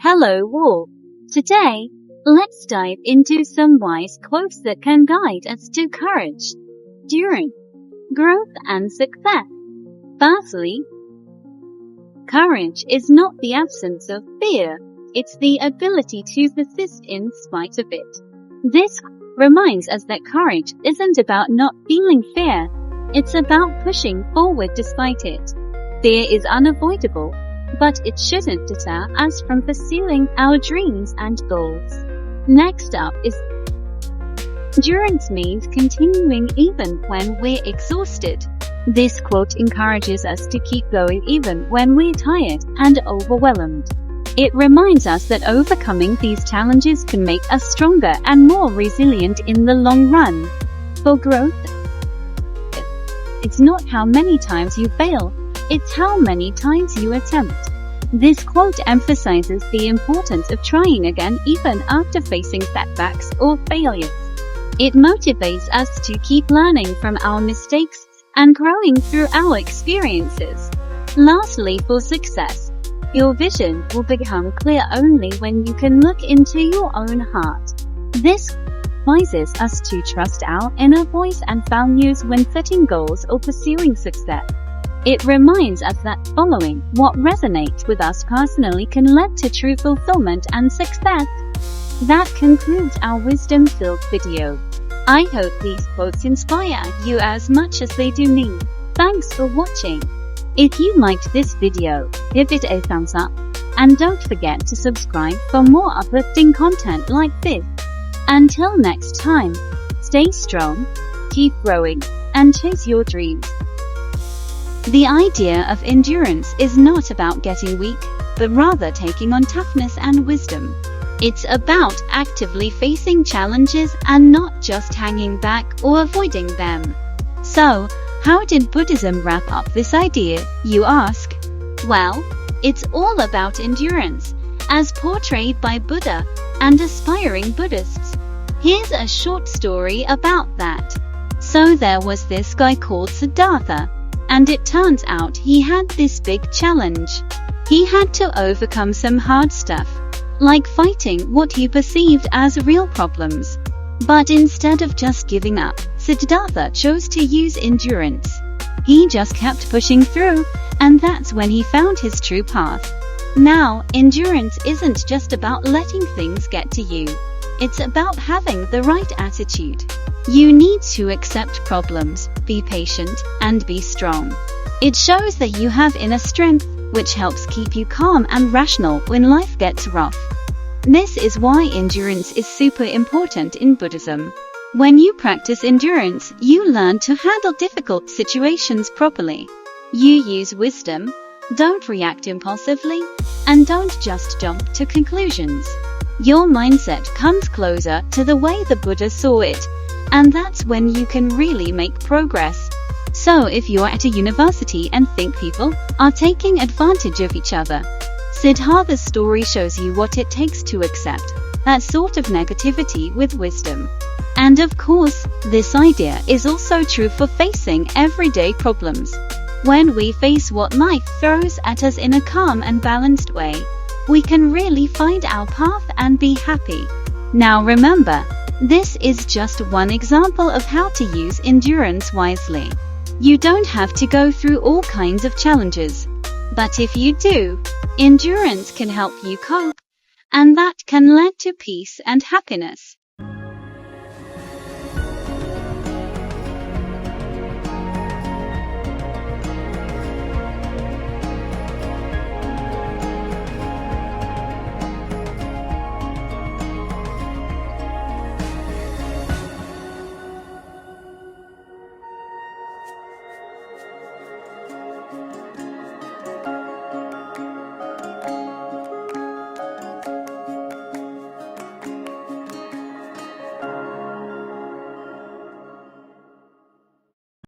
Hello all. Today, let's dive into some wise quotes that can guide us to courage, endurance, growth and success. Firstly, courage is not the absence of fear, it's the ability to persist in spite of it. This reminds us that courage isn't about not feeling fear, it's about pushing forward despite it. Fear is unavoidable, but it shouldn't deter us from pursuing our dreams and goals. Next up is endurance means continuing even when we're exhausted. This quote encourages us to keep going even when we're tired and overwhelmed. It reminds us that overcoming these challenges can make us stronger and more resilient in the long run. For growth, it's not how many times you fail, it's how many times you attempt. This quote emphasizes the importance of trying again even after facing setbacks or failures. It motivates us to keep learning from our mistakes and growing through our experiences. Lastly, for success, your vision will become clear only when you can look into your own heart. This advises us to trust our inner voice and values when setting goals or pursuing success. It reminds us that following what resonates with us personally can lead to true fulfillment and success. That concludes our wisdom-filled video. I hope these quotes inspire you as much as they do me. Thanks for watching. If you liked this video, give it a thumbs up. And don't forget to subscribe for more uplifting content like this. Until next time, stay strong, keep growing, and chase your dreams. The idea of endurance is not about getting weak, but rather taking on toughness and wisdom. It's about actively facing challenges and not just hanging back or avoiding them. So, how did Buddhism wrap up this idea, you ask? Well, it's all about endurance, as portrayed by Buddha and aspiring Buddhists. Here's a short story about that. So there was this guy called Siddhartha, and it turns out he had this big challenge. He had to overcome some hard stuff, like fighting what he perceived as real problems. But instead of just giving up, Siddhartha chose to use endurance. He just kept pushing through, and that's when he found his true path. Now, endurance isn't just about letting things get to you. It's about having the right attitude. You need to accept problems, be patient, and be strong. It shows that you have inner strength, which helps keep you calm and rational when life gets rough. This is why endurance is super important in Buddhism. When you practice endurance, you learn to handle difficult situations properly. You use wisdom, don't react impulsively, and don't just jump to conclusions. Your mindset comes closer to the way the Buddha saw it, and that's when you can really make progress. So if you're at a university and think people are taking advantage of each other, Siddhartha's story shows you what it takes to accept that sort of negativity with wisdom. And of course, this idea is also true for facing everyday problems. When we face what life throws at us in a calm and balanced way, we can really find our path and be happy. Now remember, this is just one example of how to use endurance wisely. You don't have to go through all kinds of challenges. But if you do, endurance can help you cope, and that can lead to peace and happiness.